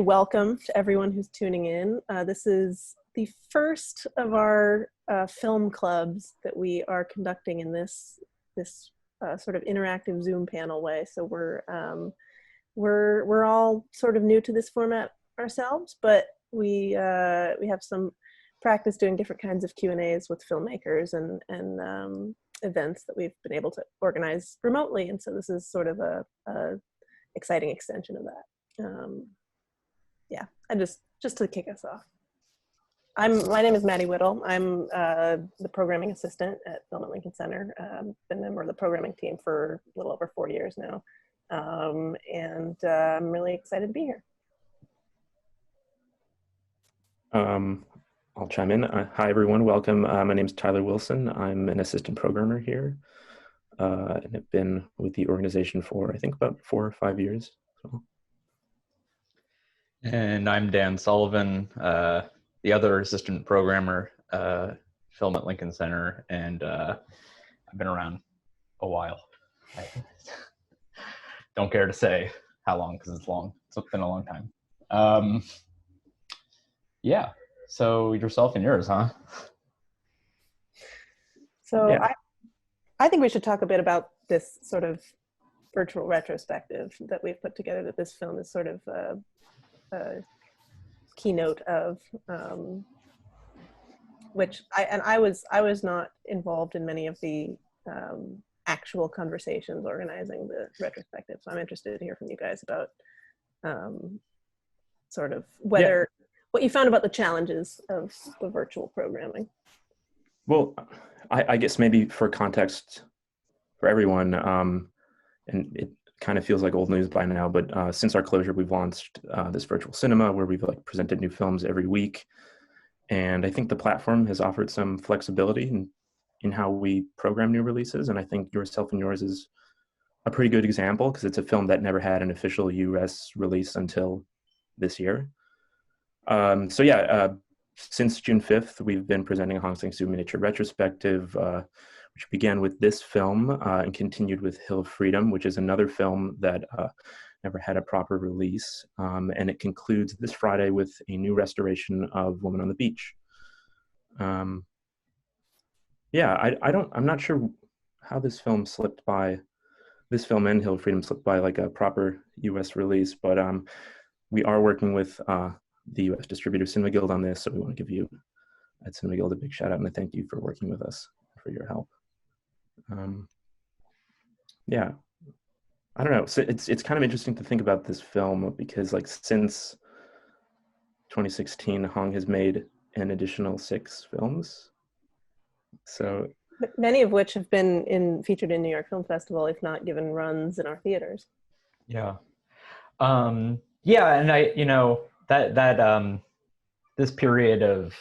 Welcome to everyone who's tuning in. This is the first of our film clubs that we are conducting in this sort of interactive Zoom panel way. So we're all sort of new to this format ourselves, but we have some practice doing different kinds of Q&As with filmmakers and events that we've been able to organize remotely. And so this is sort of a exciting extension of that. Yeah, and just to kick us off. My name is Matty Whittle. I'm the programming assistant at Film at Lincoln Center. Been a member of the programming team for a little over 4 years now. And I'm really excited to be here. I'll chime in. Hi, everyone. Welcome. My name is Tyler Wilson. I'm an assistant programmer here. And I've been with the organization for, I think, about 4 or 5 years. So. And I'm Dan Sullivan, the other assistant programmer, Film at Lincoln Center, and I've been around a while. I don't care to say how long, because it's long. It's been a long time. Yeah, so yourself and yours, huh? So yeah. I think we should talk a bit about this sort of virtual retrospective that we've put together, that this film is sort of a keynote of, which I was not involved in many of the actual conversations organizing the retrospective, so I'm interested to hear from you guys about sort of what you found about the challenges of the virtual programming. Well, I guess maybe for context for everyone, and it kind of feels like old news by now, but since our closure, we've launched this virtual cinema where we've presented new films every week. And I think the platform has offered some flexibility in how we program new releases. And I think Yourself and Yours is a pretty good example, because it's a film that never had an official US release until this year. Since June 5th, we've been presenting a Sangsoo miniature retrospective, which began with this film and continued with Hill of Freedom, which is another film that never had a proper release. And it concludes this Friday with a new restoration of Woman on the Beach. I'm not sure how this film and Hill of Freedom slipped by like a proper US release, but we are working with the US Distributor Cinema Guild on this, so we want to give you at Cinema Guild a big shout out and a thank you for working with us, for your help. I don't know. So it's kind of interesting to think about this film, because since 2016, Hong has made an additional 6 films. So many of which have been featured in New York Film Festival, if not given runs in our theaters. Yeah. And that this period of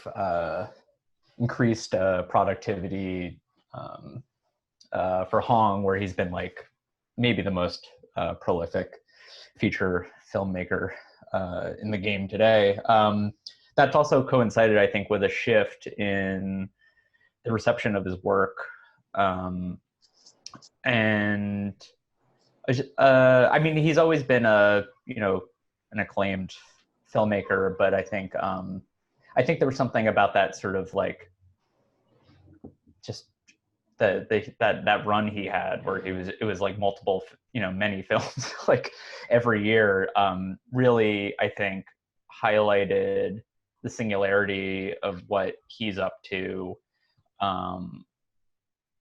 increased productivity for Hong, where he's been maybe the most prolific feature filmmaker in the game today. That's also coincided, I think, with a shift in the reception of his work. He's always been an acclaimed filmmaker, but I think there was something about that sort of just that run he had, where it was multiple, many films every year, really, I think, highlighted the singularity of what he's up to,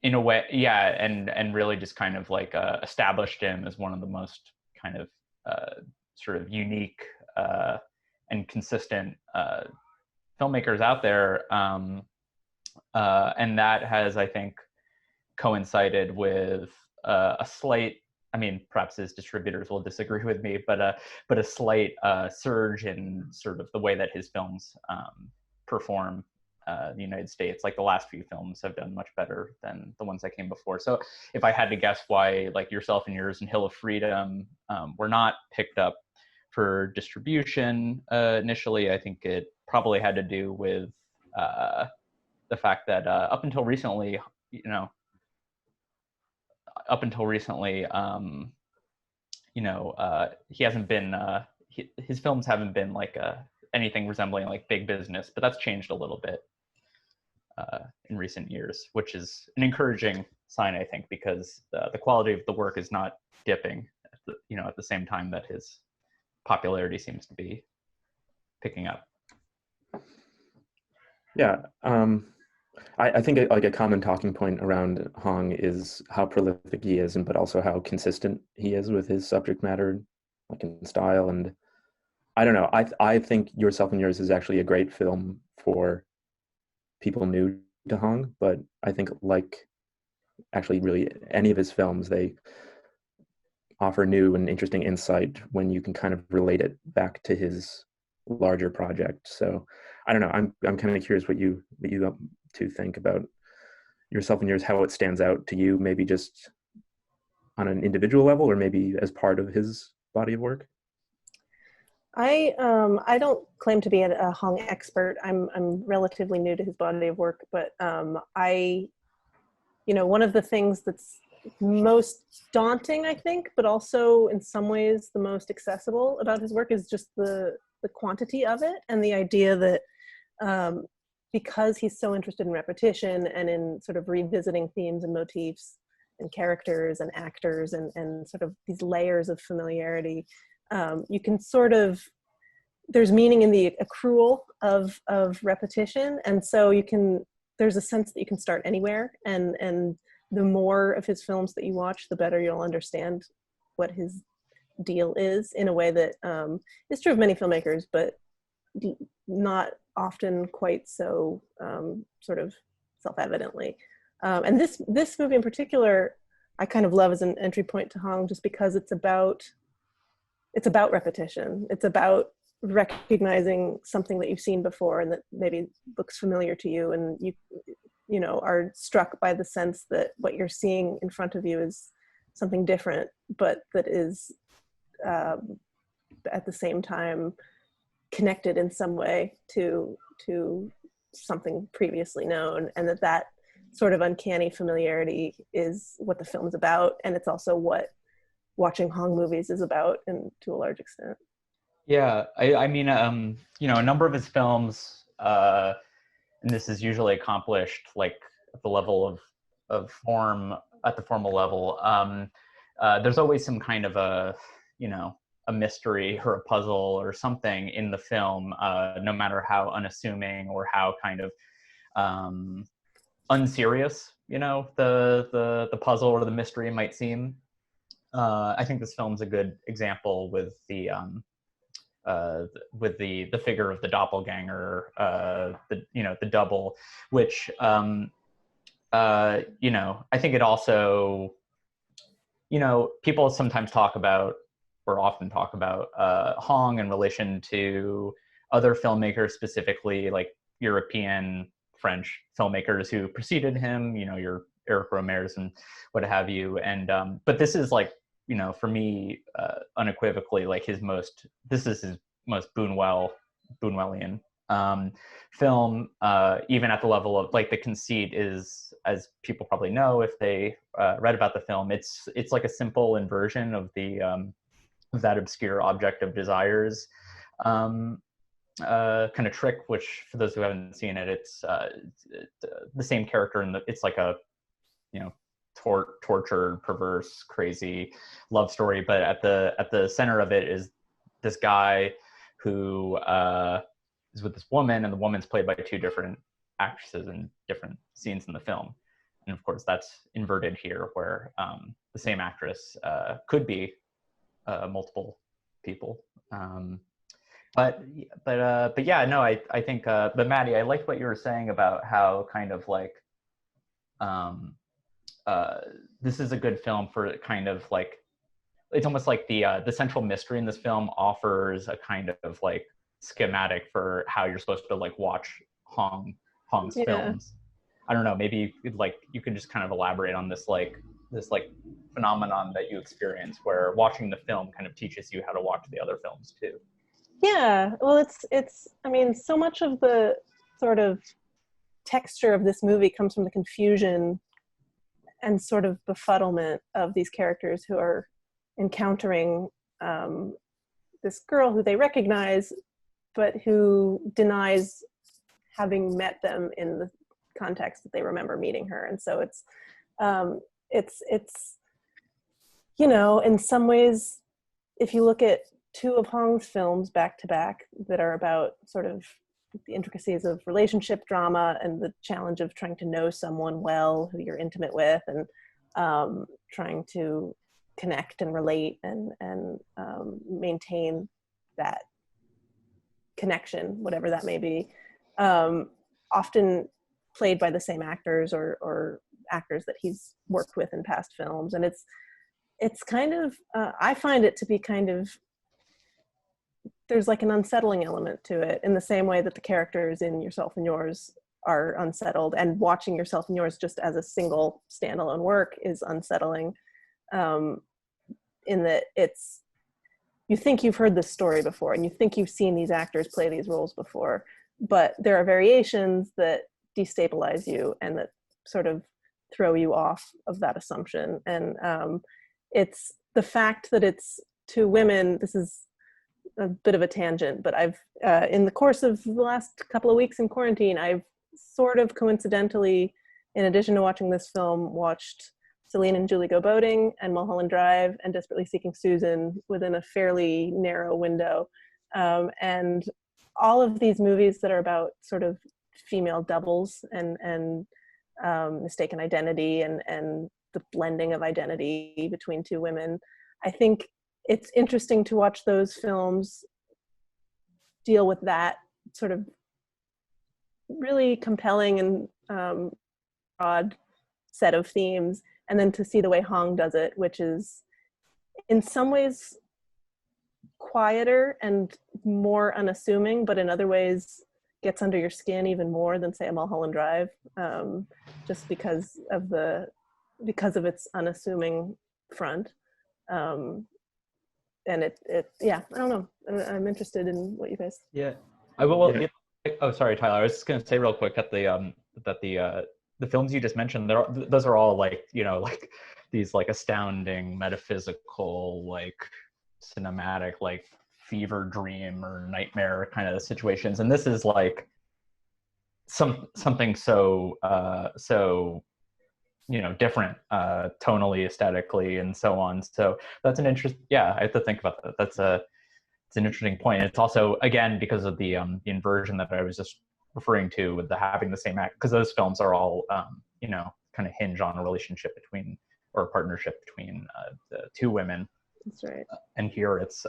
in a way, and really just kind of established him as one of the most kind of sort of unique and consistent filmmakers out there, and that has, I think, coincided with a slight, perhaps his distributors will disagree with me, but a slight surge in sort of the way that his films perform in the United States. The last few films have done much better than the ones that came before. So if I had to guess why Yourself and Yours and Hill of Freedom were not picked up for distribution initially, I think it probably had to do with the fact that up until recently, he hasn't been his films haven't been like anything resembling like big business, but that's changed a little bit in recent years, which is an encouraging sign, I think, because the quality of the work is not dipping at the same time that his popularity seems to be picking up. Yeah. I think like a common talking point around Hong is how prolific he is, but also how consistent he is with his subject matter, like in style. And I don't know. I think Yourself and Yours is actually a great film for people new to Hong, but I think like actually really any of his films, they offer new and interesting insight when you can kind of relate it back to his larger project. So I don't know. I'm kind of curious what you to think about Yourself and Yours, how it stands out to you, maybe just on an individual level or maybe as part of his body of work. I don't claim to be a Hong expert. I'm relatively new to his body of work, but one of the things that's most daunting, I think, but also in some ways the most accessible about his work is just the quantity of it, and the idea that because he's so interested in repetition and in sort of revisiting themes and motifs and characters and actors and sort of these layers of familiarity, you can sort of, there's meaning in the accrual of repetition, and so there's a sense that you can start anywhere, and the more of his films that you watch, the better you'll understand what his deal is, in a way that is true of many filmmakers, but not often quite so sort of self-evidently. And this movie in particular, I kind of love as an entry point to Hong, just because it's about repetition. It's about recognizing something that you've seen before and that maybe looks familiar to you, and you are struck by the sense that what you're seeing in front of you is something different, but that is at the same time connected in some way to something previously known, and that sort of uncanny familiarity is what the film's about, and it's also what watching Hong movies is about, and to a large extent. Yeah, I mean, a number of his films, and this is usually accomplished like at the level of form, at the formal level. There's always some kind of a mystery or a puzzle or something in the film, no matter how unassuming or how kind of unserious, the puzzle or the mystery might seem. I think this film's a good example with the figure of the doppelganger, the double, which I think it also, people sometimes talk about, or often talk about, Hong in relation to other filmmakers, specifically like European French filmmakers who preceded him, your Eric Romers and what have you. And but this is like, for me, unequivocally, like this is his most Buñuelian film, even at the level of like the conceit is, as people probably know if they read about the film, it's like a simple inversion of that obscure object of desires kind of trick, which for those who haven't seen it, it's the same character it's like a tortured, perverse, crazy love story, but at the center of it is this guy who is with this woman, and the woman's played by two different actresses in different scenes in the film. And of course that's inverted here, where the same actress could be multiple people. But yeah, no, I think, but Matty, I liked what you were saying about how kind of like, this is a good film for kind of like, it's almost like the central mystery in this film offers a kind of like schematic for how you're supposed to like watch Hong's films. I don't know, maybe you can just kind of elaborate on this phenomenon that you experience, where watching the film kind of teaches you how to watch the other films too. Yeah, well, it's I mean, so much of the sort of texture of this movie comes from the confusion and sort of befuddlement of these characters who are encountering this girl who they recognize, but who denies having met them in the context that they remember meeting her. And so it's in some ways, if you look at two of Hong's films back to back that are about sort of the intricacies of relationship drama and the challenge of trying to know someone well who you're intimate with, and trying to connect and relate and maintain that connection, whatever that may be, often played by the same actors or actors that he's worked with in past films. And it's kind of, I find it to be kind of, there's like an unsettling element to it, in the same way that the characters in Yourself and Yours are unsettled, and watching Yourself and Yours just as a single standalone work is unsettling, in that you think you've heard this story before, and you think you've seen these actors play these roles before, but there are variations that destabilize you and that sort of throw you off of that assumption. And it's the fact that it's two women. This is a bit of a tangent, but I've in the course of the last couple of weeks in quarantine, I've sort of coincidentally, in addition to watching this film, watched Celine and Julie Go Boating and Mulholland Drive and Desperately Seeking Susan within a fairly narrow window. And all of these movies that are about sort of female doubles and mistaken identity and the blending of identity between two women, I think it's interesting to watch those films deal with that sort of really compelling and broad set of themes, and then to see the way Hong does it, which is in some ways quieter and more unassuming, but in other ways gets under your skin even more than, say, a Mulholland Drive, just because of its unassuming front. And yeah, I don't know. I'm interested in what you guys. Yeah, I will. Yeah. Oh, sorry, Tyler. I was just going to say real quick that the films you just mentioned, those are all like these like astounding metaphysical, like cinematic, like fever dream or nightmare kind of situations, and this is like something so different tonally, aesthetically, and so on. So that's an interest. Yeah, I have to think about that. It's an interesting point. And it's also, again, because of the inversion that I was just referring to with the having the same act, because those films are all kind of hinge on a relationship between, or a partnership between the two women. That's right. And here it's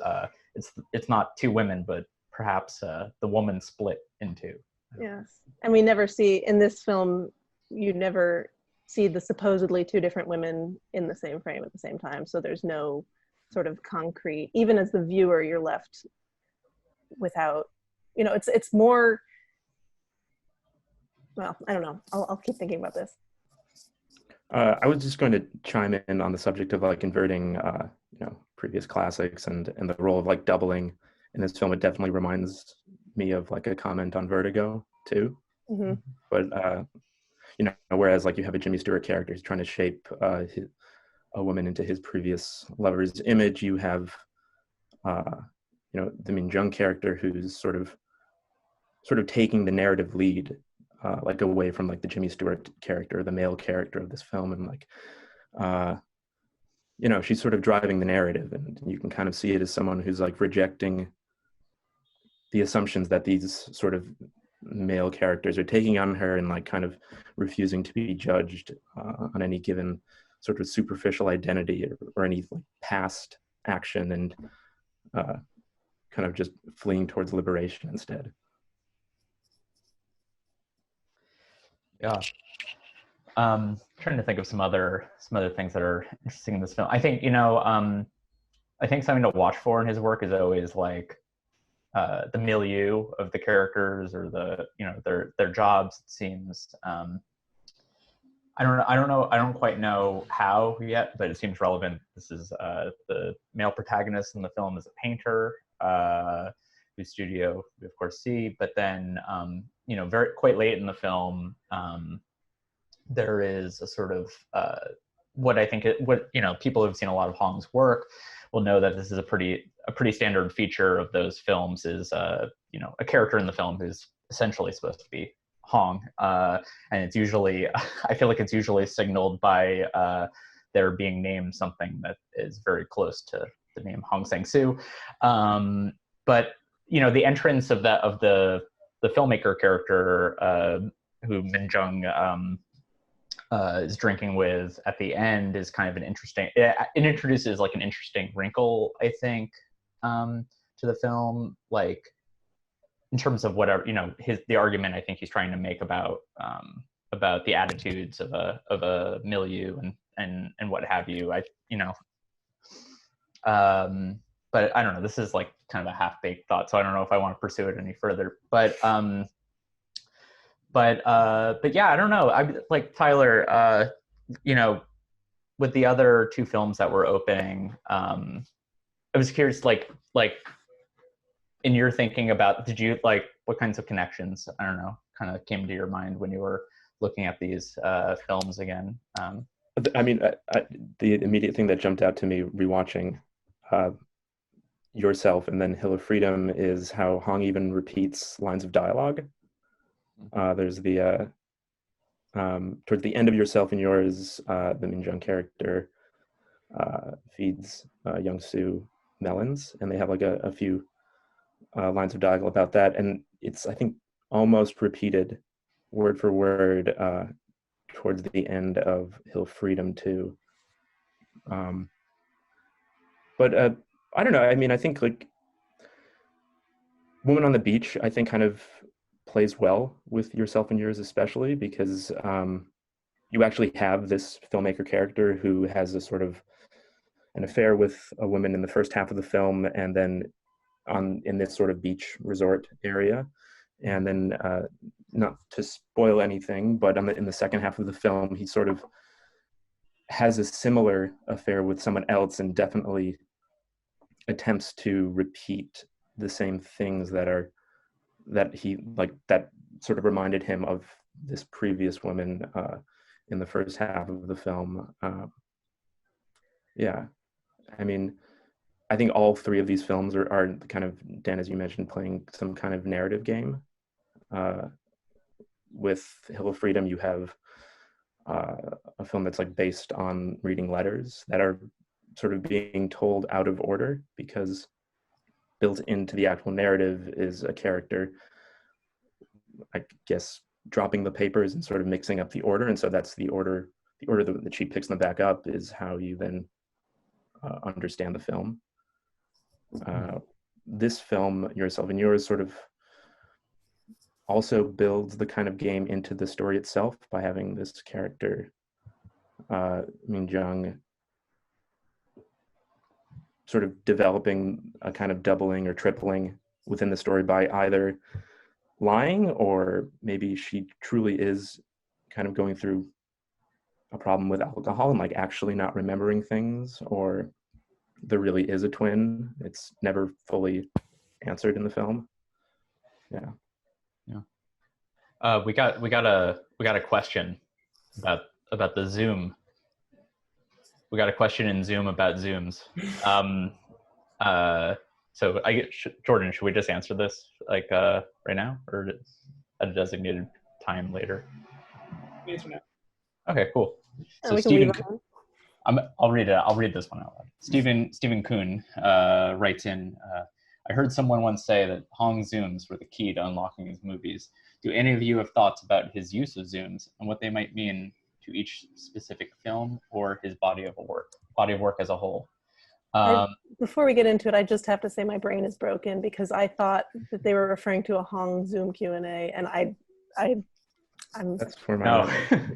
not two women, but perhaps the woman split in two. Yes, and we never see in this film. You never see the supposedly two different women in the same frame at the same time. So there's no sort of concrete, even as the viewer, you're left without, it's more, well, I don't know. I'll keep thinking about this. I was just going to chime in on the subject of like inverting, previous classics and the role of like doubling in this film. It definitely reminds me of like a comment on Vertigo too. Mm-hmm. But, whereas like you have a Jimmy Stewart character who's trying to shape a woman into his previous lover's image, you have, the Min Jung character who's sort of taking the narrative lead, like away from like the Jimmy Stewart character, the male character of this film, and like, she's sort of driving the narrative, and you can kind of see it as someone who's like rejecting the assumptions that these sort of male characters are taking on her, and like kind of refusing to be judged on any given sort of superficial identity or any like past action, and kind of just fleeing towards liberation instead. Yeah. Trying to think of some other things that are interesting in this film. I think I think something to watch for in his work is always like the milieu of the characters, or their jobs. It seems I don't quite know how yet, but it seems relevant. This is the male protagonist in the film is a painter, whose studio we of course see, but then quite late in the film, there is a sort of what people who've seen a lot of Hong's work will know that this is a pretty standard feature of those films is you know, a character in the film who's essentially supposed to be Hong, and it's usually I feel like it's usually signaled by there being named something that is very close to the name Hong Sangsoo. But you know, the entrance of the filmmaker character who Min Jung is drinking with at the end is kind of an interesting. It introduces like an interesting wrinkle, I think, to the film, like in terms of whatever, you know, the argument I think he's trying to make about the attitudes of a milieu and what have you. But I don't know. This is like kind of a half-baked thought, so I don't know if I want to pursue it any further. But yeah, I don't know. I like Tyler. You know, with the other two films that were opening, I was curious, like in your thinking about, did you like what kinds of connections, I don't know, kind of came to your mind when you were looking at these films again? I mean, the immediate thing that jumped out to me rewatching Yourself and then Hill of Freedom is how Hong even repeats lines of dialogue. There's the towards the end of Yourself and Yours, the Min Jung character feeds Young Soo melons, and they have like a few lines of dialogue about that, and it's, I think, almost repeated word for word towards the end of Hill of Freedom too. But I don't know. I mean, I think like Woman on the Beach, I think kind of plays well with Yourself and Yours, especially because you actually have this filmmaker character who has a sort of an affair with a woman in the first half of the film, and then in this sort of beach resort area, and then not to spoil anything, but in the second half of the film, he sort of has a similar affair with someone else, and definitely attempts to repeat the same things that he like that sort of reminded him of this previous woman in the first half of the film. Yeah, I mean, I think all three of these films are kind of, Dan, as you mentioned, playing some kind of narrative game. With Hill of Freedom, you have a film that's like based on reading letters that are sort of being told out of order, because built into the actual narrative is a character, I guess, dropping the papers and sort of mixing up the order. And so that's the order that she picks them back up is how you then understand the film. This film, Yourself and Yours, sort of also builds the kind of game into the story itself by having this character, Min Jung, sort of developing a kind of doubling or tripling within the story by either lying, or maybe she truly is kind of going through a problem with alcohol and like actually not remembering things, or there really is a twin. It's never fully answered in the film. Yeah. We got a question about the Zoom. We got a question in Zoom about Zooms. So Jordan, should we just answer this like right now, or at a designated time later? Answer now. Okay, cool. So we can Stephen, leave it on. I'll read it. I'll read this one out loud. Stephen Kuhn writes in. I heard someone once say that Hong zooms were the key to unlocking his movies. Do any of you have thoughts about his use of zooms and what they might mean to each specific film or his body of work as a whole? Before we get into it, I just have to say my brain is broken, because I thought that they were referring to a Hong Zoom Q&A, and I'm That's for my no.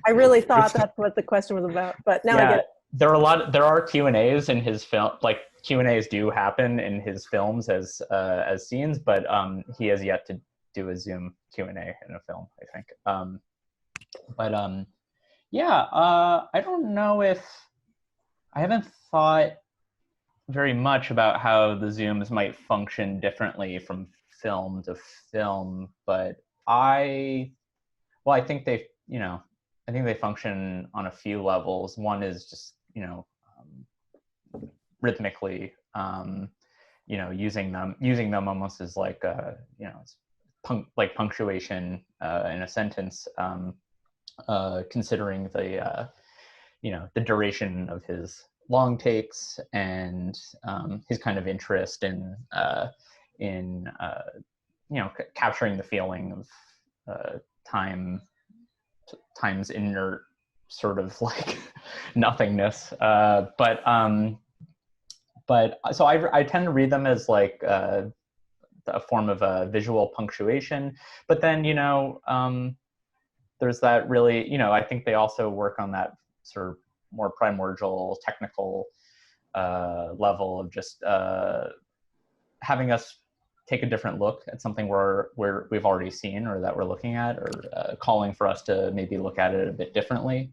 I really thought that's what the question was about, but now I get it. There are Q&As in his film, like Q&As do happen in his films as scenes, but he has yet to do a Zoom Q&A in a film, I think. I don't know if I haven't thought very much about how the Zooms might function differently from film to film, but I think they function on a few levels. One is just, rhythmically using them almost as like like punctuation in a sentence, considering the duration of his long takes and his kind of interest in capturing the feeling of time's inert sort of like nothingness. But so I tend to read them as like a form of a visual punctuation. But then there's that really I think they also work on that sort of more primordial technical level of just having us take a different look at something we've already seen or that we're looking at, or calling for us to maybe look at it a bit differently.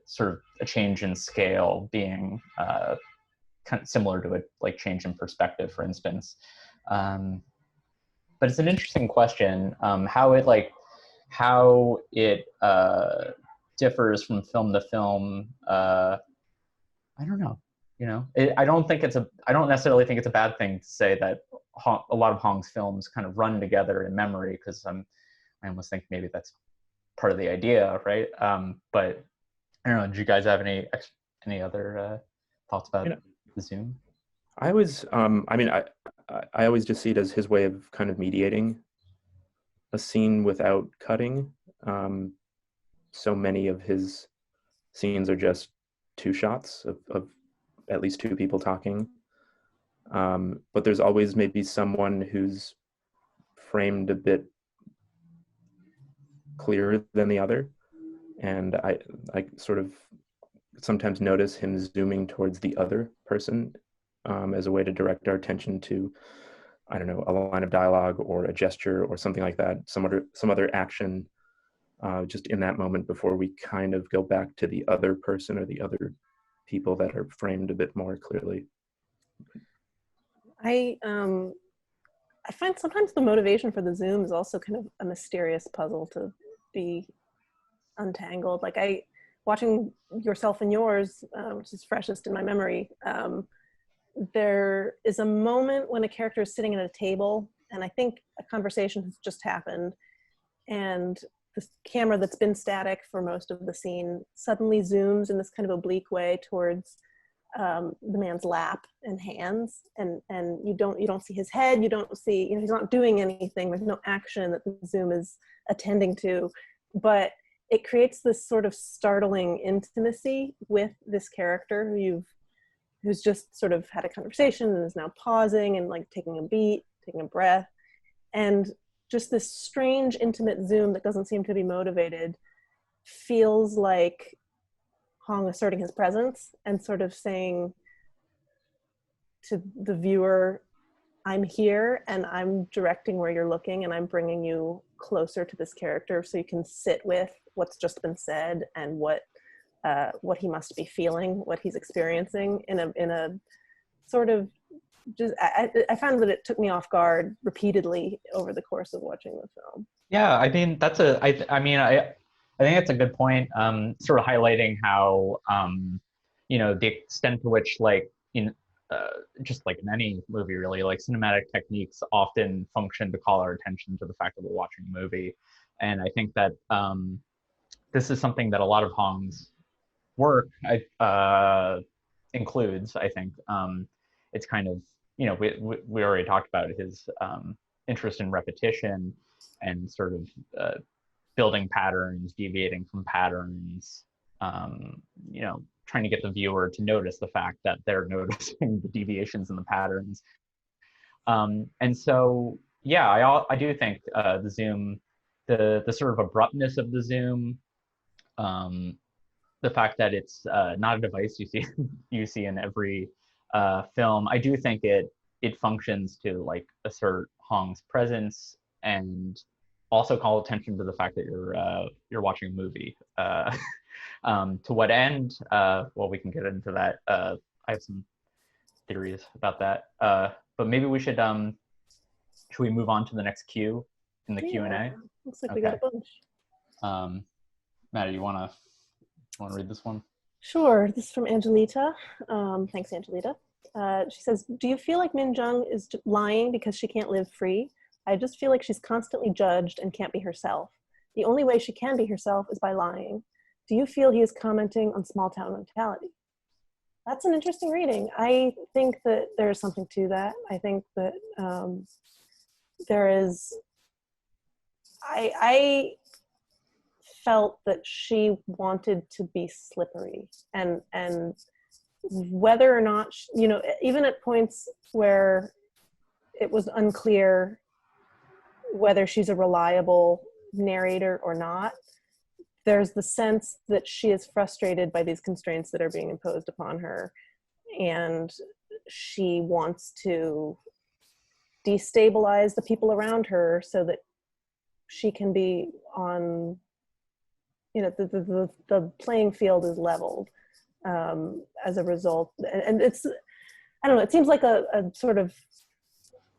Sort of a change in scale being kind of similar to a like change in perspective, for instance. But it's an interesting question, how it differs from film to film. I don't know. I don't necessarily think it's a bad thing to say that a lot of Hong's films kind of run together in memory, because I almost think maybe that's part of the idea, right? But I don't know. Did you guys have any other thoughts about the zoom? I was, I always just see it as his way of kind of mediating a scene without cutting. So many of his scenes are just two shots of at least two people talking. But there's always maybe someone who's framed a bit clearer than the other. And I sort of sometimes notice him zooming towards the other person as a way to direct our attention to, I don't know, a line of dialogue or a gesture or something like that, some other action just in that moment before we kind of go back to the other person or the other people that are framed a bit more clearly. I find sometimes the motivation for the zoom is also kind of a mysterious puzzle to be untangled. Like watching Yourself and Yours, which is freshest in my memory, there is a moment when a character is sitting at a table, and I think a conversation has just happened, and the camera that's been static for most of the scene suddenly zooms in this kind of oblique way towards the man's lap and hands, and you don't see his head, you don't see, he's not doing anything, there's no action that the zoom is attending to, but it creates this sort of startling intimacy with this character who's just sort of had a conversation and is now pausing and like taking a beat, taking a breath, and just this strange intimate zoom that doesn't seem to be motivated feels like Hong asserting his presence and sort of saying to the viewer, I'm here and I'm directing where you're looking and I'm bringing you closer to this character so you can sit with what's just been said and what he must be feeling, what he's experiencing in a sort of just, I found that it took me off guard repeatedly over the course of watching the film. Yeah, I mean, I think that's a good point, sort of highlighting how, the extent to which, like, just like in any movie, really, like cinematic techniques often function to call our attention to the fact that we're watching a movie. And I think that this is something that a lot of Hong's work includes, I think. It's kind of, we already talked about his interest in repetition and sort of building patterns, deviating from patterns, trying to get the viewer to notice the fact that they're noticing the deviations in the patterns. And so, yeah, I do think the zoom, the sort of abruptness of the zoom, the fact that it's not a device you see in every film, I do think it functions to like assert Hong's presence and also call attention to the fact that you're watching a movie. To what end? Well, we can get into that. I have some theories about that. But maybe we should we move on to the next cue in the Q&A? Looks like we got a bunch. Matty, you wanna read this one? Sure. This is from Angelita. Thanks, Angelita. She says, do you feel like Min Jung is lying because she can't live free? I just feel like she's constantly judged and can't be herself. The only way she can be herself is by lying. Do you feel he is commenting on small town mentality? That's an interesting reading. I think that there is something to that. I think that there is, I felt that she wanted to be slippery, and whether or not, you know, even at points where it was unclear whether she's a reliable narrator or not, there's the sense that she is frustrated by these constraints that are being imposed upon her, and she wants to destabilize the people around her so that she can be on, you know, the playing field is leveled as a result. And it's, I don't know, it seems like a sort of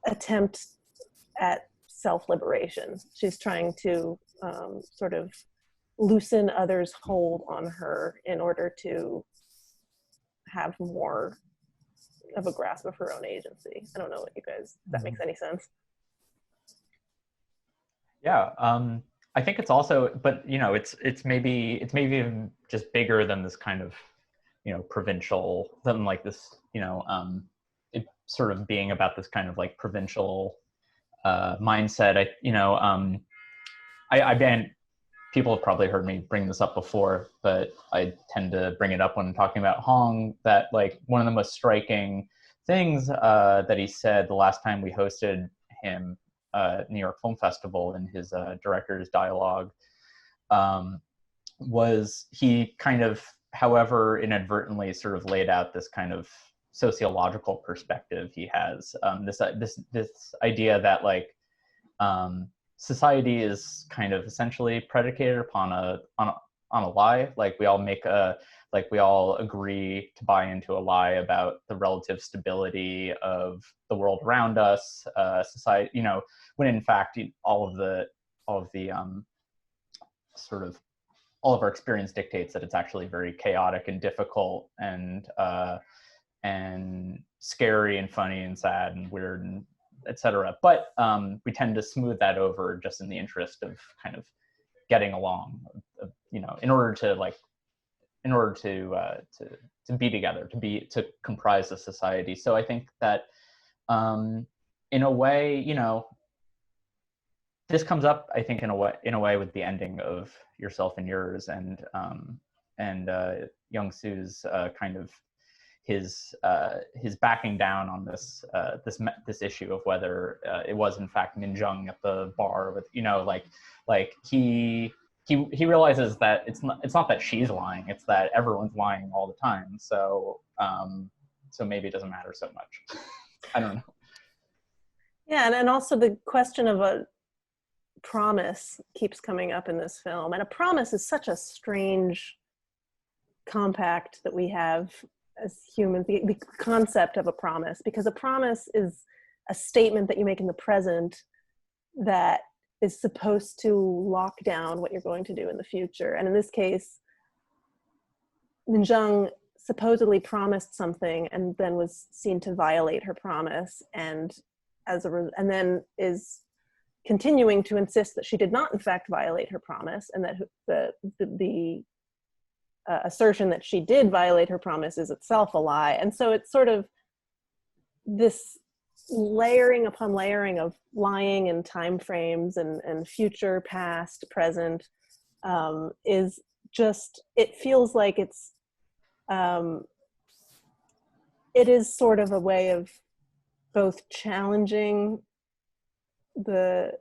attempt at self-liberation. She's trying to sort of loosen others' hold on her in order to have more of a grasp of her own agency. I don't know what you guys, if that makes any sense. Yeah, I think it's also, but you know, it's maybe even just bigger than this kind of, you know, provincial, than like this, you know, it sort of being about this kind of like provincial mindset. I've been, people have probably heard me bring this up before, but I tend to bring it up when talking about Hong, that like one of the most striking things that he said the last time we hosted him New York Film Festival in his director's dialogue was he kind of, however inadvertently, sort of laid out this kind of sociological perspective he has, this idea that like society is kind of essentially predicated upon a lie. Like we all agree to buy into a lie about the relative stability of the world around us, society, you know, when in fact all of our experience dictates that it's actually very chaotic and difficult and scary and funny and sad and weird and etc. But we tend to smooth that over just in the interest of kind of getting along, you know, in order to be together, to comprise a society. So I think that in a way, you know, this comes up, I think, in a way with the ending of Yourself and Yours, and Young Soo's kind of his backing down on this issue of whether it was in fact Min Jung at the bar with, you know, like he realizes that it's not that she's lying, it's that everyone's lying all the time. So maybe it doesn't matter so much. I don't know. Yeah, and also the question of a promise keeps coming up in this film, and a promise is such a strange compact that we have as humans, the concept of a promise, because a promise is a statement that you make in the present that is supposed to lock down what you're going to do in the future. And in this case, Min Jung supposedly promised something and then was seen to violate her promise, and and then is continuing to insist that she did not in fact violate her promise, and that the assertion that she did violate her promise is itself a lie. And so it's sort of this layering upon layering of lying and time frames and future, past, present, is just, it feels like it is sort of a way of both challenging the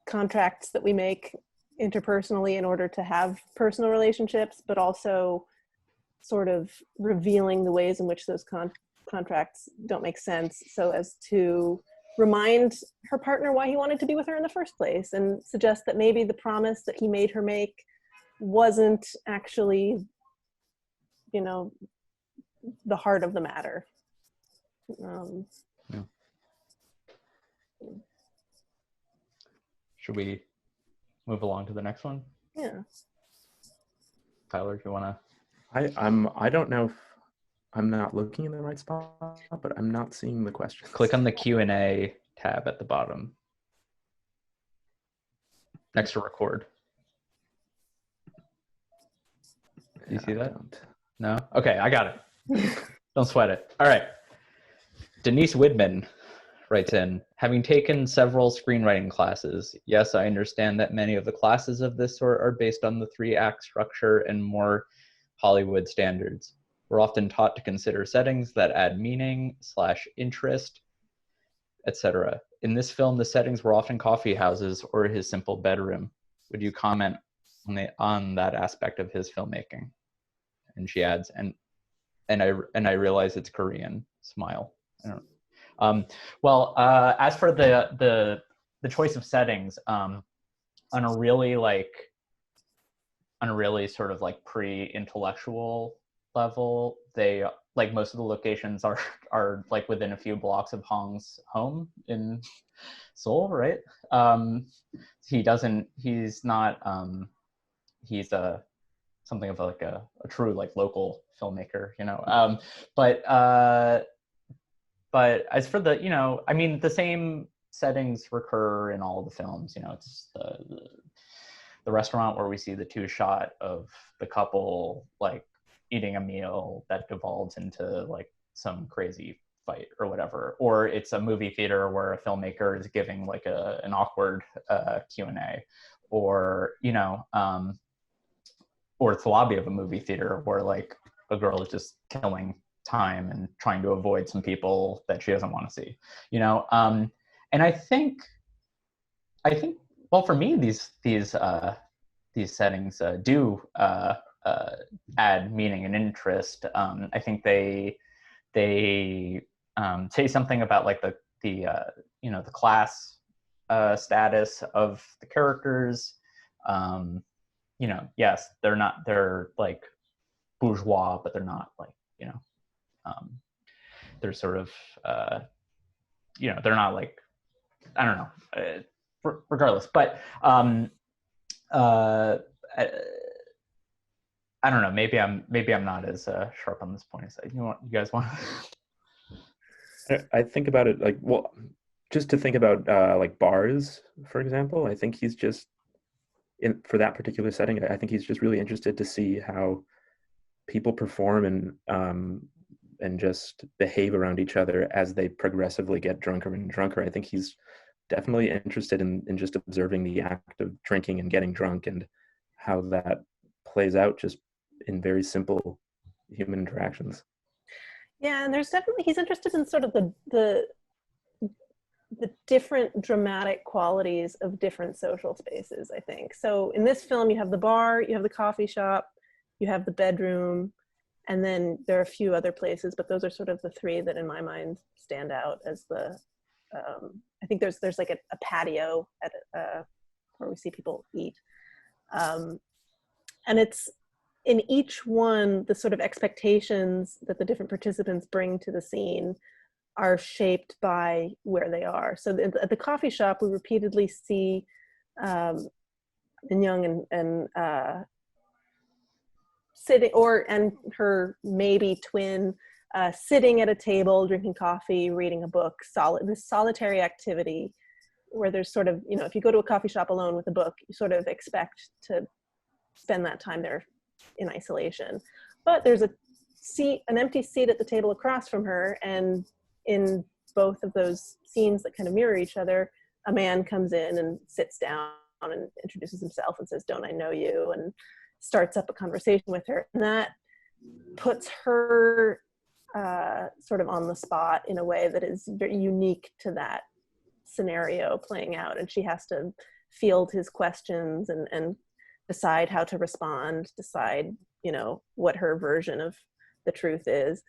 contracts that we make interpersonally in order to have personal relationships, but also sort of revealing the ways in which those contracts don't make sense, so as to remind her partner why he wanted to be with her in the first place, and suggest that maybe the promise that he made her make wasn't actually, you know, the heart of the matter. Yeah. Should we move along to the next one? Yeah. Tyler, do you want to I don't know if I'm not looking in the right spot, but I'm not seeing the questions. Click on the Q&A tab at the bottom next to record. Do you see that? No? Okay, I got it. Don't sweat it. All right. Denise Widman writes in, having taken several screenwriting classes, yes, I understand that many of the classes of this sort are based on the 3-act structure and more Hollywood standards. We're often taught to consider settings that add meaning / interest, etc. In this film, the settings were often coffee houses or his simple bedroom. Would you comment on that aspect of his filmmaking? And she adds, and I realize it's Korean. Smile. I don't. As for the choice of settings, on a really sort of like pre-intellectual level, they like most of the locations are like within a few blocks of Hong's home in Seoul, right? He's something of like a true like local filmmaker, you know. But as for the, you know, I mean, the same settings recur in all of the films. You know, it's the restaurant where we see the 2-shot of the couple like eating a meal that devolves into like some crazy fight or whatever, or it's a movie theater where a filmmaker is giving like an awkward Q&A, or you know, or it's the lobby of a movie theater where like a girl is just killing time and trying to avoid some people that she doesn't want to see, you know. And I think well, for me, these settings do add meaning and interest. I think they say something about like the you know, the class status of the characters. You know, yes, they're like bourgeois, but they're not like, you know, they're sort of you know, they're not like, I don't know, regardless, but I don't know, maybe I'm not as sharp on this point as you guys want. I think about it like, well, just to think about like bars, for example. I think he's just for that particular setting. I think he's just really interested to see how people perform and just behave around each other as they progressively get drunker and drunker. I think he's definitely interested in just observing the act of drinking and getting drunk and how that plays out just in very simple human interactions. Yeah, and there's definitely, he's interested in sort of the different dramatic qualities of different social spaces, I think. So in this film, you have the bar, you have the coffee shop, you have the bedroom, and then there are a few other places, but those are sort of the 3 that in my mind stand out as the, I think there's like a patio at where we see people eat. And it's, in each one, the sort of expectations that the different participants bring to the scene are shaped by where they are. So at the coffee shop, we repeatedly see Min Young and sitting, and her maybe twin sitting at a table, drinking coffee, reading a book, this solitary activity where there's sort of, you know, if you go to a coffee shop alone with a book, you sort of expect to spend that time there in isolation. But there's an empty seat at the table across from her, and in both of those scenes that kind of mirror each other, a man comes in and sits down and introduces himself and says, "Don't I know you?" and starts up a conversation with her. And that puts her sort of on the spot in a way that is very unique to that scenario playing out. And she has to field his questions and decide how to respond, decide, you know, what her version of the truth is.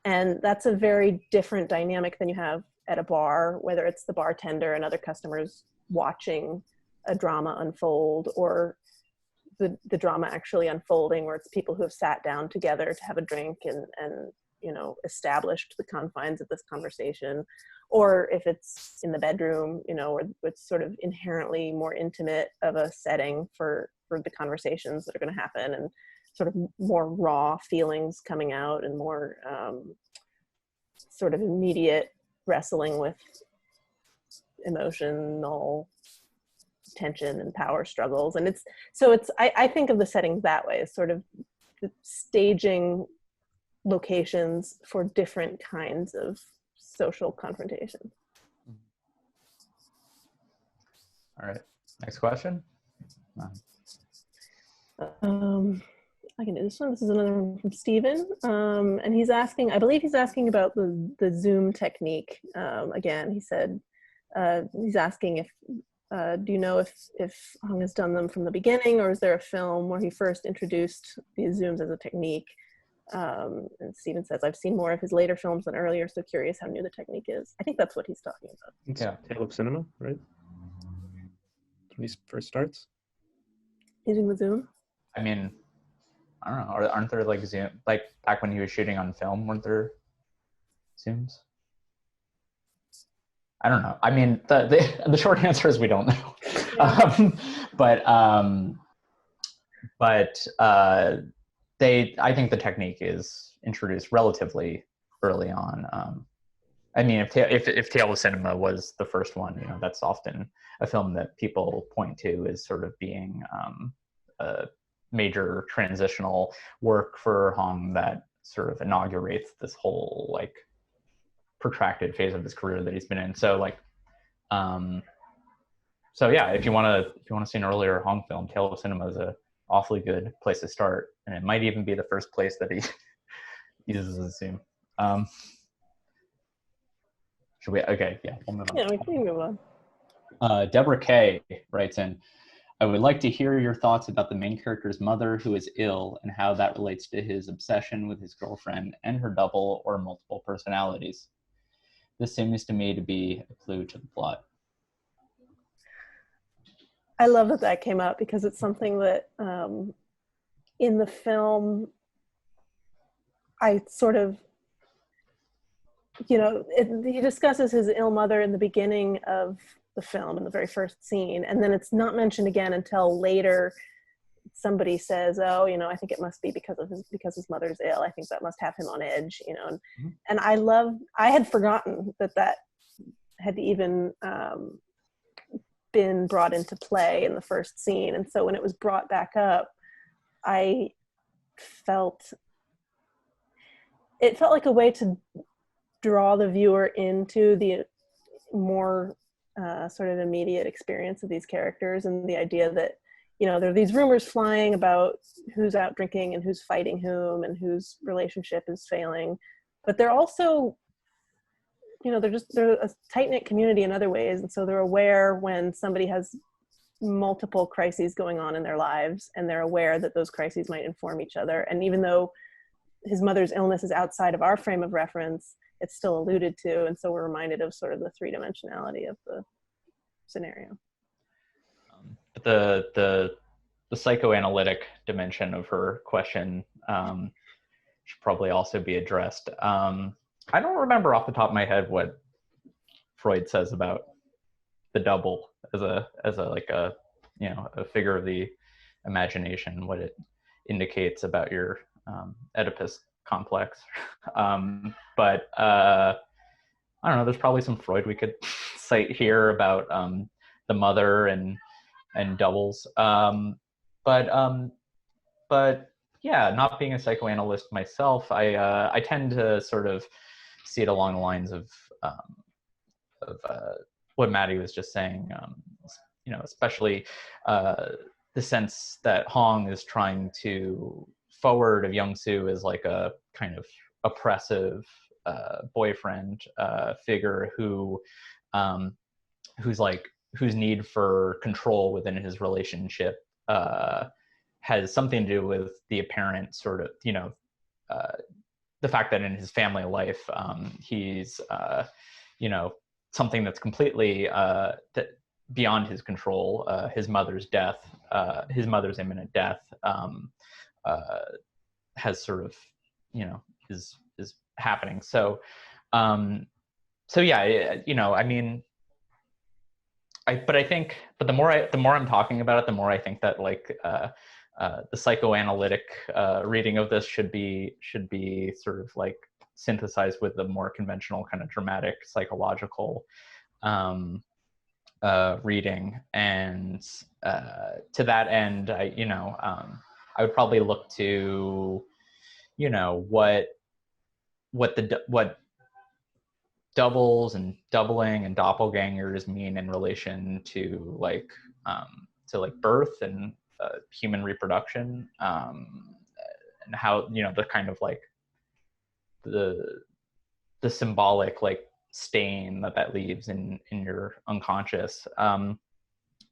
And that's a very different dynamic than you have at a bar, whether it's the bartender and other customers watching a drama unfold, or the drama actually unfolding, where it's people who have sat down together to have a drink and you know, established the confines of this conversation. Or if it's in the bedroom, you know, where it's sort of inherently more intimate of a setting for the conversations that are going to happen. And sort of more raw feelings coming out and more sort of immediate wrestling with emotional tension and power struggles. And I think of the settings that way, as sort of staging locations for different kinds of social confrontation. All right, next question. I can do this one. This is another one from Steven. And he's asking, I believe he's asking about the Zoom technique. Again, he said, he's asking if, do you know if Hong has done them from the beginning, or is there a film where he first introduced these Zooms as a technique? And Steven says, I've seen more of his later films than earlier, so curious how new the technique is. I think that's what he's talking about. It's Yeah. Tale of Cinema, right? When he first starts. Using the Zoom? I mean, I don't know. Aren't there like Zoom, like back when he was shooting on film, weren't there Zooms? I don't know. I mean, the short answer is we don't know. Yeah. I think the technique is introduced relatively early on. I mean, if Tale of Cinema was the first one, you know, that's often a film that people point to as sort of being a major transitional work for Hong that sort of inaugurates this whole like protracted phase of his career that he's been in. So like, so yeah, if you want to see an earlier Hong film, Tale of Cinema is a awfully good place to start, and it might even be the first place that he uses a Zoom. Should we? Okay, yeah, we'll move on. Yeah, we can move on. Deborah K writes in, I would like to hear your thoughts about the main character's mother who is ill and how that relates to his obsession with his girlfriend and her double or multiple personalities. This seems to me to be a clue to the plot. I love that came up because it's something that in the film, I sort of, you know, he discusses his ill mother in the beginning of the film, in the very first scene, and then it's not mentioned again until later. Somebody says, "Oh, you know, I think it must be because his mother's ill. I think that must have him on edge," you know. And I had forgotten that had even been brought into play in the first scene, and so when it was brought back up, it felt like a way to draw the viewer into the more sort of immediate experience of these characters, and the idea that, you know, there are these rumors flying about who's out drinking and who's fighting whom and whose relationship is failing, but they're also, you know, they're a tight-knit community in other ways, and so they're aware when somebody has multiple crises going on in their lives, and they're aware that those crises might inform each other. And even though his mother's illness is outside of our frame of reference, it's still alluded to, and so we're reminded of sort of the three-dimensionality of the scenario. The psychoanalytic dimension of her question should probably also be addressed. I don't remember off the top of my head what Freud says about the double as a like a, you know, a figure of the imagination, what it indicates about your Oedipus complex. But I don't know, there's probably some Freud we could cite here about the mother and doubles. But yeah, not being a psychoanalyst myself, I tend to sort of see it along the lines of what Matty was just saying. You know, especially the sense that Hong is trying to forward of Young-soo as like a kind of oppressive boyfriend figure whose need for control within his relationship has something to do with the apparent sort of, you know, the fact that in his family life he's you know, something that's completely beyond his control. His mother's death, his mother's imminent death, has sort of, you know, is happening. So yeah, you know, I mean, but the more I'm talking about it, the more I think that like the psychoanalytic reading of this should be sort of like synthesized with the more conventional kind of dramatic psychological reading. And to that end, I would probably look to, what doubles and doubling and doppelgangers mean in relation to like birth and human reproduction, and how the kind of like the symbolic like stain that leaves in your unconscious.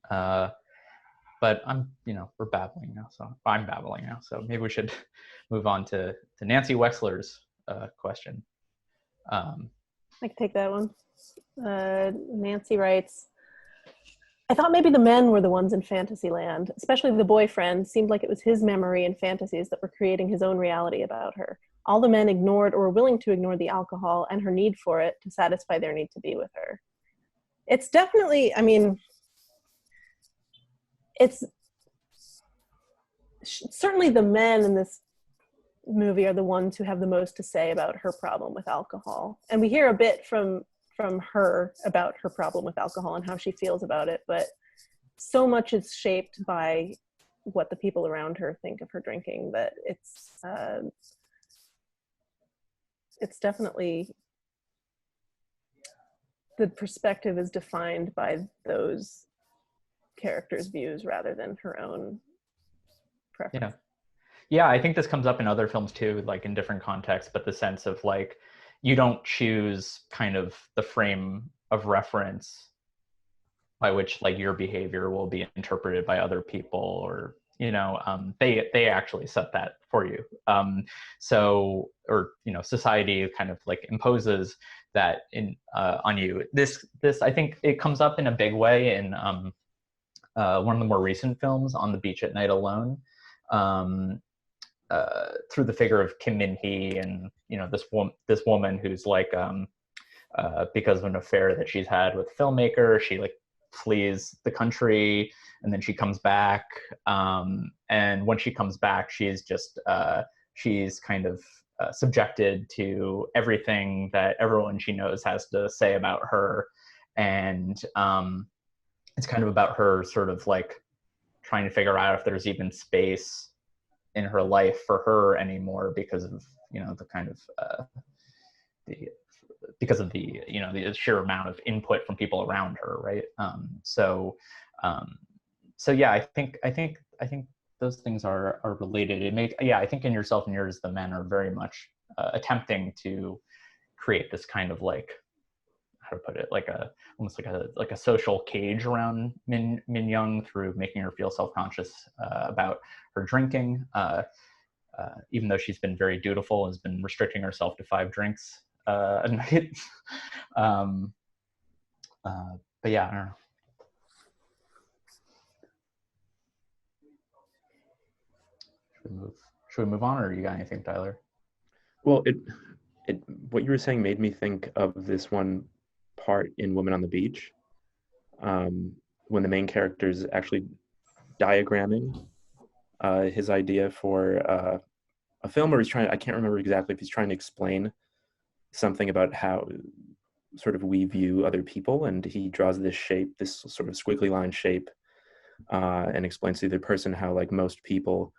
But we're babbling now, so I'm babbling now. So maybe we should move on to Nancy Wexler's question. I can take that one. Nancy writes, I thought maybe the men were the ones in Fantasyland, especially the boyfriend. Seemed like it was his memory and fantasies that were creating his own reality about her. All the men ignored or were willing to ignore the alcohol and her need for it to satisfy their need to be with her. It's definitely, it's certainly the men in this movie are the ones who have the most to say about her problem with alcohol. And we hear a bit from her about her problem with alcohol and how she feels about it, but so much is shaped by what the people around her think of her drinking that it's definitely, the perspective is defined by those characters' views rather than her own preference. Yeah, I think this comes up in other films too, like in different contexts, but the sense of like, you don't choose kind of the frame of reference by which like your behavior will be interpreted by other people, or they actually set that for you. Society kind of like imposes that on you. This I think it comes up in a big way in one of the more recent films, On the Beach at Night Alone, through the figure of Kim Min-hee, and this woman who's like because of an affair that she's had with a filmmaker, she like flees the country, and then she comes back, and when she comes back, she's kind of subjected to everything that everyone she knows has to say about her, and it's kind of about her sort of like trying to figure out if there's even space in her life for her anymore because of the kind of the sheer amount of input from people around her, right? So yeah, I think those things are related. I think in Yourself and Yours, the men are very much attempting to create this kind of like, how to put it, like almost like a social cage around Min Young through making her feel self-conscious about her drinking, even though she's been very dutiful and has been restricting herself to 5 drinks a night. But yeah, I don't know. Should we move on, or you got anything, Tyler? Well, what you were saying made me think of this one part in Woman on the Beach, when the main character is actually diagramming his idea for a film, or I can't remember exactly if he's trying to explain something about how sort of we view other people, and he draws this shape, this sort of squiggly line shape, and explains to the person how like most people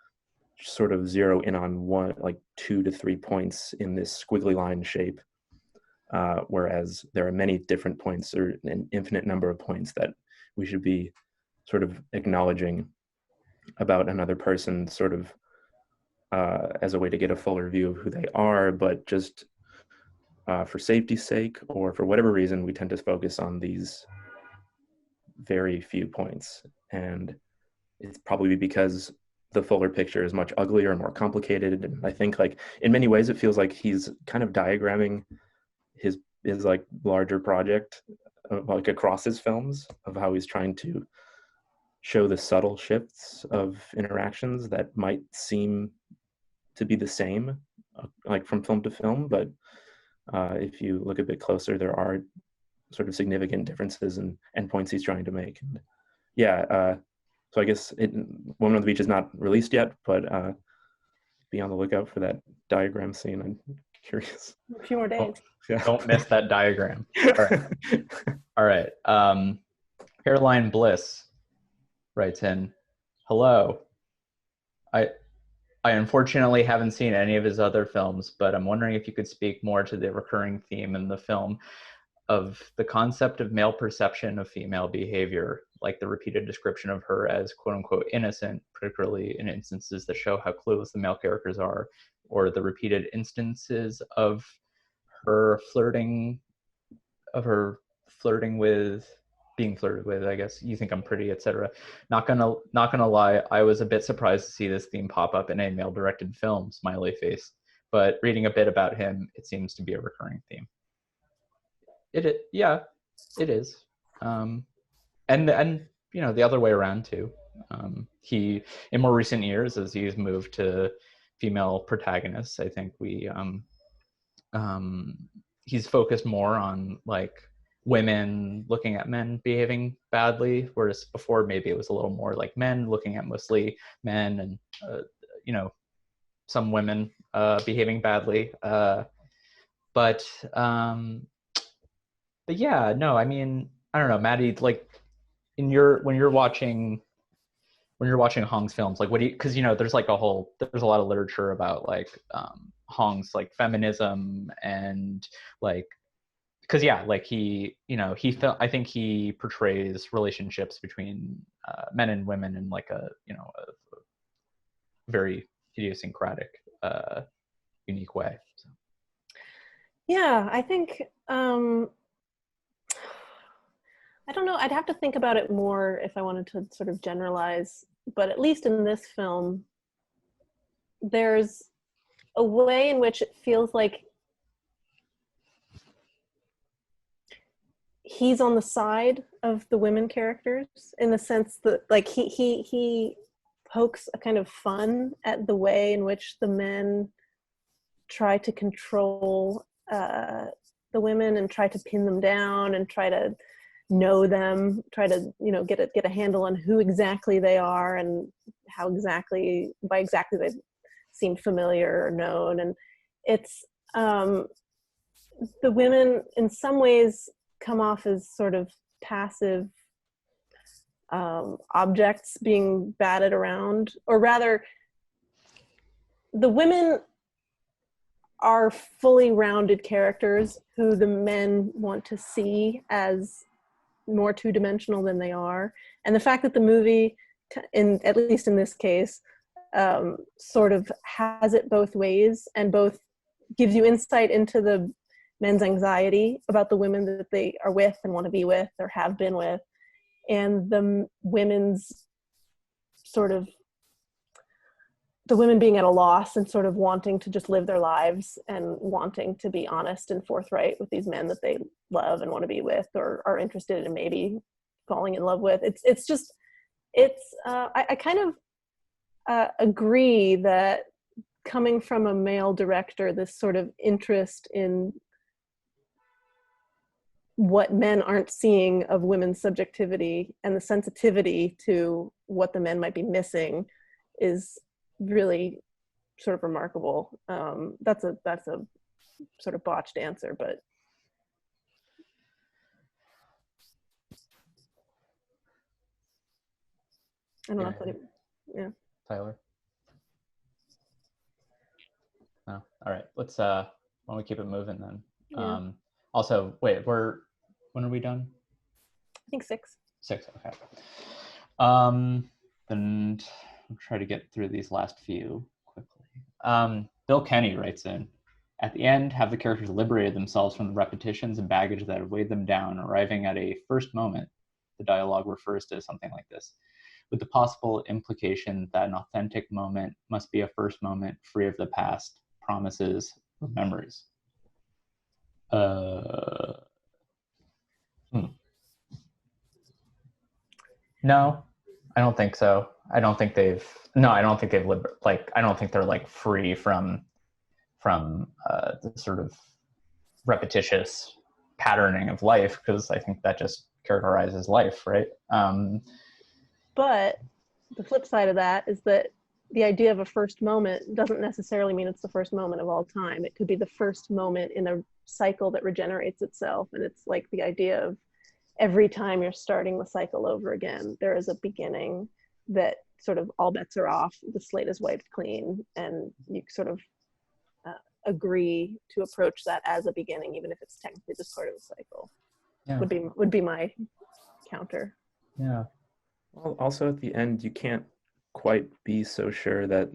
sort of zero in on one, like 2 to 3 points in this squiggly line shape, whereas there are many different points, or an infinite number of points that we should be sort of acknowledging about another person, sort of as a way to get a fuller view of who they are, but just for safety's sake, or for whatever reason, we tend to focus on these very few points. And it's probably because the fuller picture is much uglier and more complicated. And I think like in many ways, it feels like he's kind of diagramming his like larger project, like across his films, of how he's trying to show the subtle shifts of interactions that might seem to be the same, like from film to film, but if you look a bit closer, there are sort of significant differences and points he's trying to make. And yeah, So I guess Woman on the Beach is not released yet, but be on the lookout for that diagram scene. I'm curious. A few more days. Yeah. Don't miss that diagram. All right. Caroline Bliss writes in, hello. I unfortunately haven't seen any of his other films, but I'm wondering if you could speak more to the recurring theme in the film of the concept of male perception of female behavior, like the repeated description of her as quote unquote innocent, particularly in instances that show how clueless the male characters are, or the repeated instances of her flirting with, being flirted with, I guess, you think I'm pretty, etc. Not gonna lie, I was a bit surprised to see this theme pop up in a male-directed film, smiley face. But reading a bit about him, it seems to be a recurring theme. Yeah, it is. And you know, the other way around too. He, in more recent years, as he's moved to female protagonists, I think he's focused more on like women looking at men behaving badly, whereas before maybe it was a little more like men looking at mostly men, and you know, some women behaving badly. But yeah, no, I mean, I don't know, Matty, like when you're watching Hong's films, like what do you, because you know there's a lot of literature about like Hong's like feminism and like, because yeah, like I think he portrays relationships between men and women in like a very idiosyncratic, unique way. So. Yeah, I think I don't know. I'd have to think about it more if I wanted to sort of generalize, but at least in this film, there's a way in which it feels like he's on the side of the women characters, in the sense that like he pokes a kind of fun at the way in which the men try to control the women and try to pin them down and try to know them, try to get a handle on who exactly they are and how exactly they seem familiar or known. And it's the women in some ways come off as sort of passive objects being batted around, or rather the women are fully rounded characters who the men want to see as more two-dimensional than they are. And the fact that the movie, at least in this case, sort of has it both ways and both gives you insight into the men's anxiety about the women that they are with and want to be with or have been with, and the women's sort of, the women being at a loss and sort of wanting to just live their lives and wanting to be honest and forthright with these men that they love and want to be with or are interested in maybe falling in love with. I kind of agree that coming from a male director, this sort of interest in what men aren't seeing of women's subjectivity and the sensitivity to what the men might be missing is really sort of remarkable. That's a sort of botched answer, but I don't know if that, yeah. Tyler? No. All right. Let's why don't we keep it moving then? Yeah. Also, wait, when are we done? I think 6. 6, okay. Then I'll try to get through these last few quickly. Bill Kenny writes in, at the end, have the characters liberated themselves from the repetitions and baggage that have weighed them down, arriving at a first moment. The dialogue refers to something like this, with the possible implication that an authentic moment must be a first moment free of the past, promises, or memories. No, I don't think so. I don't think they're like free from the sort of repetitious patterning of life, because I think that just characterizes life, right? But the flip side of that is that the idea of a first moment doesn't necessarily mean it's the first moment of all time. It could be the first moment in a cycle that regenerates itself. And it's like the idea of every time you're starting the cycle over again, there is a beginning that sort of all bets are off, the slate is wiped clean, and you sort of agree to approach that as a beginning, even if it's technically just part of the cycle. Yeah. Would be my counter. Yeah. Well, also at the end, you can't quite be so sure that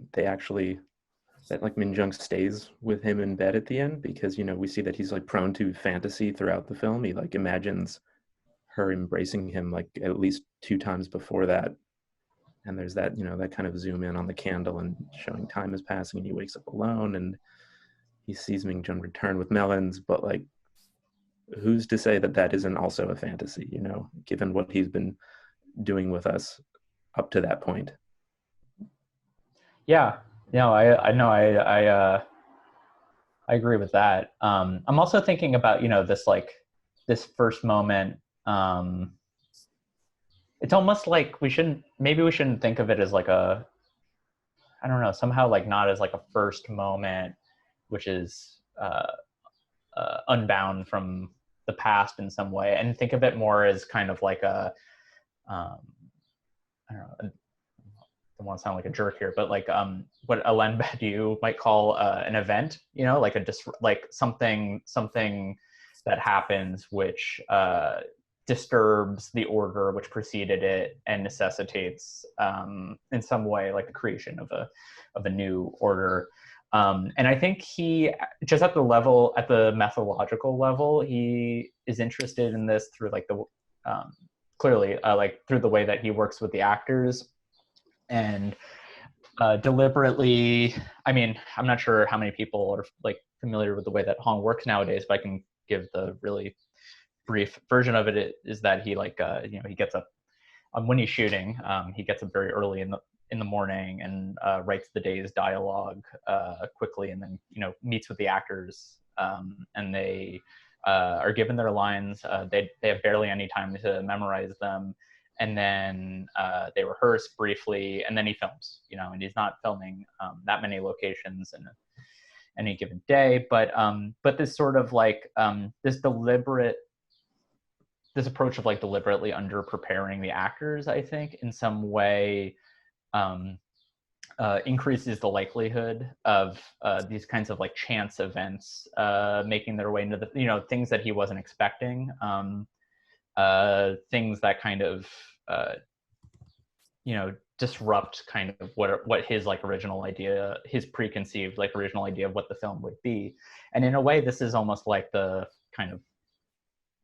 like Min Jung stays with him in bed at the end, because, you know, we see that he's like prone to fantasy throughout the film. He like imagines her embracing him like at least 2 times before that. And there's that, you know, that kind of zoom in on the candle and showing time is passing, and he wakes up alone and he sees Min Jung return with melons. But like, who's to say that that isn't also a fantasy, you know, given what he's been doing with us up to that point? Yeah. No, I know. I agree with that. I'm also thinking about, you know, this first moment. It's almost like we shouldn't think of it as like I don't know, somehow like not as like a first moment, which is unbound from the past in some way, and think of it more as kind of like I don't know, I don't want to sound like a jerk here, but like what Alain Badiou might call an event, you know, like like something that happens which disturbs the order which preceded it and necessitates in some way like the creation of a new order. And I think he just at the methodological level, he is interested in this through like the clearly like through the way that he works with the actors and deliberately. I mean, I'm not sure how many people are like familiar with the way that Hong works nowadays, but I can give the really brief version of it. Is that he like you know, he gets up when he's shooting, he gets up very early in the morning and writes the day's dialogue quickly, and then, you know, meets with the actors, and they are given their lines. They have barely any time to memorize them, and then they rehearse briefly, and then he films, you know, and he's not filming that many locations in any given day, but this sort of like this approach of like deliberately under preparing the actors, I think in some way increases the likelihood of these kinds of like chance events making their way into the, you know, things that he wasn't expecting, things that kind of you know, disrupt kind of what his like original idea, his preconceived like original idea of what the film would be. And in a way, this is almost like the kind of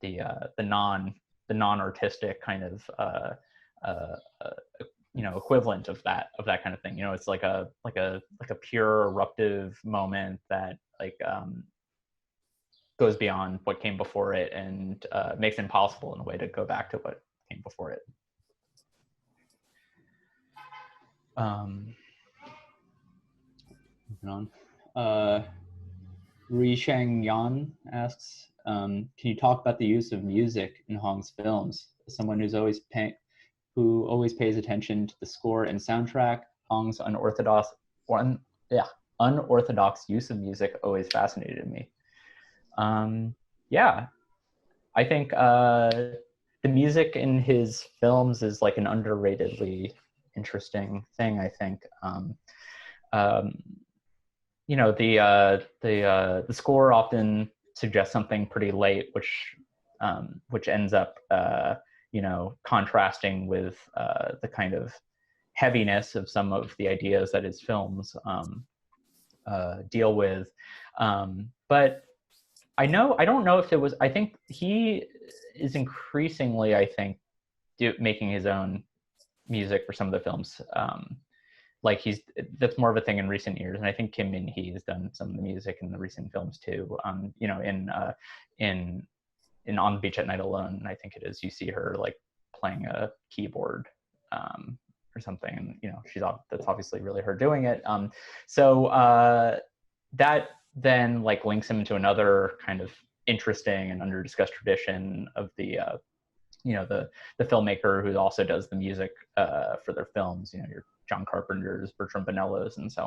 the non-artistic kind of you know, equivalent of that kind of thing. You know, it's like a pure eruptive moment that like goes beyond what came before it and makes it impossible in a way to go back to what came before it. Moving on. Ri Shang Yan asks, can you talk about the use of music in Hong's films? As someone who always pays attention to the score and soundtrack, Hong's unorthodox use of music always fascinated me. Yeah, I think the music in his films is like an underratedly interesting thing, I think. You know, the score often suggests something pretty late, which ends up you know, contrasting with the kind of heaviness of some of the ideas that his films deal with. But I don't know if it was, I think he is increasingly, I think, making his own music for some of the films. Like that's more of a thing in recent years, and I think Kim Min Hee has done some of the music in the recent films too. You know, in On the Beach at Night Alone, I think it is, you see her like playing a keyboard or something, and you know, that's obviously really her doing it. So that then like links him into another kind of interesting and under discussed tradition of the the filmmaker who also does the music for their films, your John Carpenter's, Bertrand Bonello's, and so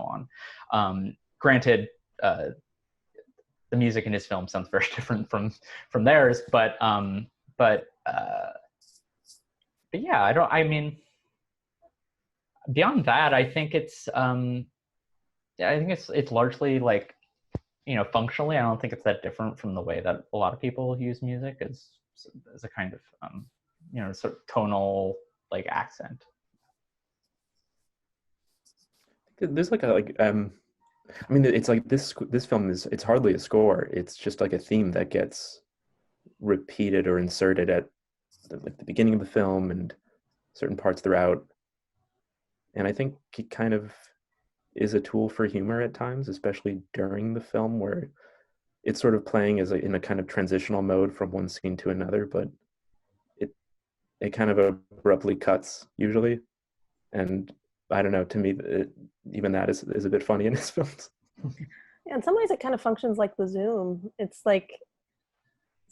on. Granted, the music in his film sounds very different from theirs, but yeah, beyond that, I think it's largely like, functionally, I don't think it's that different from the way that a lot of people use music as a kind of sort of tonal like accent. There's it's like this film it's hardly a score. It's just like a theme that gets repeated or inserted at the beginning of the film and certain parts throughout. And I think it kind of is a tool for humor at times, especially during the film, where it's sort of playing in a kind of transitional mode from one scene to another, but it kind of abruptly cuts usually. And I don't know, to me, even that is a bit funny in his films. Yeah, in some ways it kind of functions like the zoom. It's like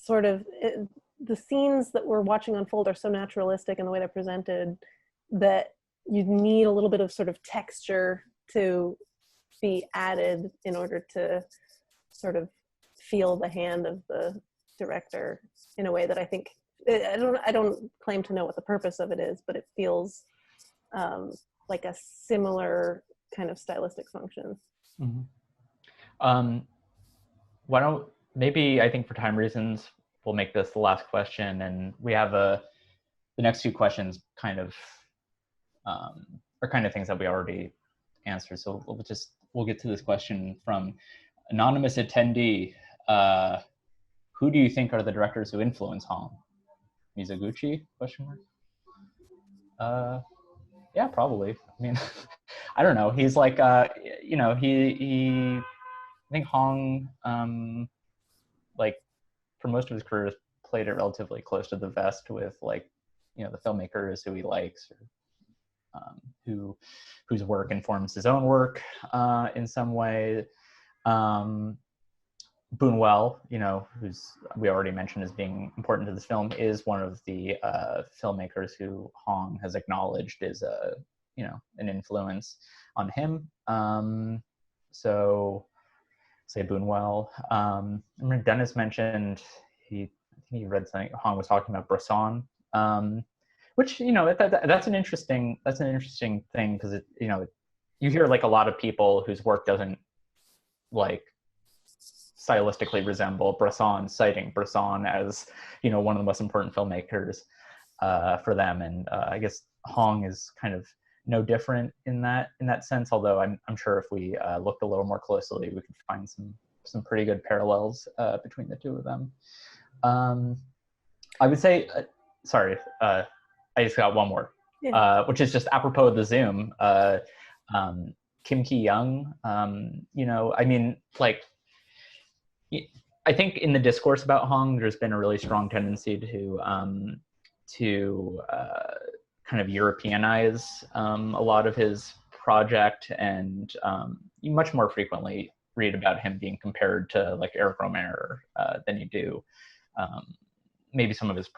the scenes that we're watching unfold are so naturalistic in the way they're presented that you need a little bit of sort of texture to be added in order to sort of feel the hand of the director in a way that I think, I don't claim to know what the purpose of it is, but it feels like a similar kind of stylistic function. Mm-hmm. I think for time reasons, we'll make this the last question, and we have the next two questions kind of are kind of things that we already answered. So we'll get to this question from anonymous attendee. Who do you think are the directors who influence Hong? Mizoguchi? ? Yeah, probably. I mean, I don't know. He's like, he I think Hong, like for most of his career, has played it relatively close to the vest with like, the filmmakers who he likes, or whose work informs his own work in some way. Boonwell, who's we already mentioned as being important to this film, is one of the filmmakers who Hong has acknowledged is an influence on him. So say Boonwell. I remember Dennis mentioned he read something. Hong was talking about Bresson, which that's an interesting thing, because you hear like a lot of people whose work doesn't like stylistically resemble Bresson, citing Bresson as one of the most important filmmakers for them, and I guess Hong is kind of no different in that sense. Although I'm sure if we looked a little more closely, we could find some pretty good parallels between the two of them. I would say, sorry, I just got one more, which is just apropos of the Zoom. Kim Ki-young, I mean, like, I think in the discourse about Hong, there's been a really strong tendency to kind of Europeanize a lot of his project, and you much more frequently read about him being compared to like Eric Rohmer than you do maybe some of his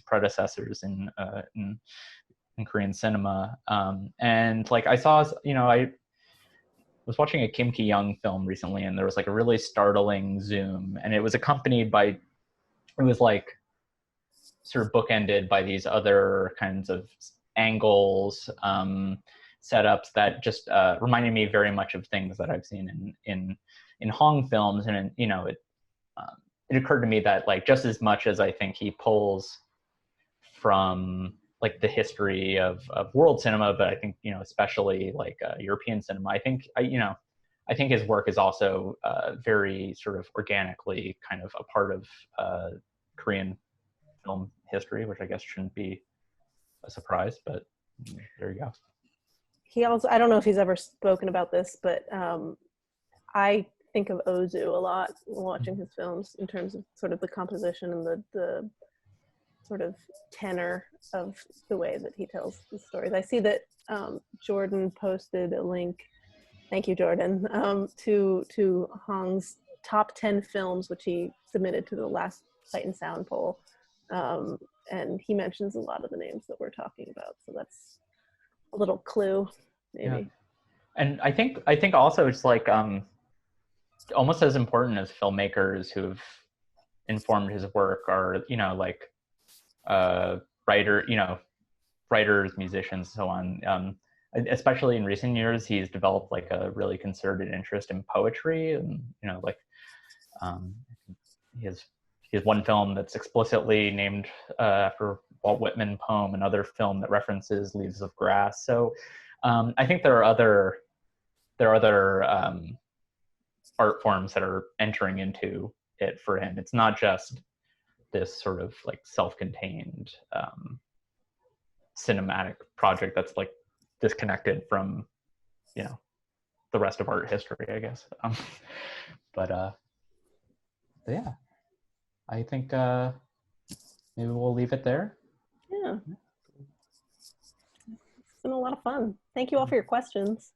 predecessors in Korean cinema. And like I saw, I was watching a Kim Ki-young film recently, and there was like a really startling zoom, and it was accompanied by, it was like sort of bookended by these other kinds of angles, setups that just reminded me very much of things that I've seen in Hong films. And it occurred to me that like just as much as I think he pulls from like the history of world cinema, but I think especially like European cinema, I think his work is also very sort of organically kind of a part of Korean film history, which I guess shouldn't be a surprise, but there you go. He also, I don't know if he's ever spoken about this, but I think of Ozu a lot watching his films in terms of sort of the composition and the sort of tenor of the way that he tells the stories. I see that Jordan posted a link, thank you Jordan, to Hong's top 10 films, which he submitted to the last Sight and Sound poll. and he mentions a lot of the names that we're talking about. So that's a little clue, maybe. Yeah. And I think also it's like almost as important as filmmakers who've informed his work are, you know, like writers, musicians, so on. Especially in recent years, he's developed like a really concerted interest in poetry, and you know, like he has one film that's explicitly named after Walt Whitman poem, another film that references Leaves of Grass. So I think there are other art forms that are entering into it for him. It's not just this sort of like self-contained cinematic project that's like disconnected from, you know, the rest of art history, I guess. But yeah, I think maybe we'll leave it there. Yeah. It's been a lot of fun. Thank you all for your questions.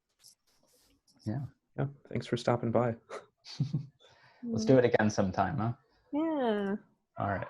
Yeah, thanks for stopping by. Let's do it again sometime, huh? Yeah. All right.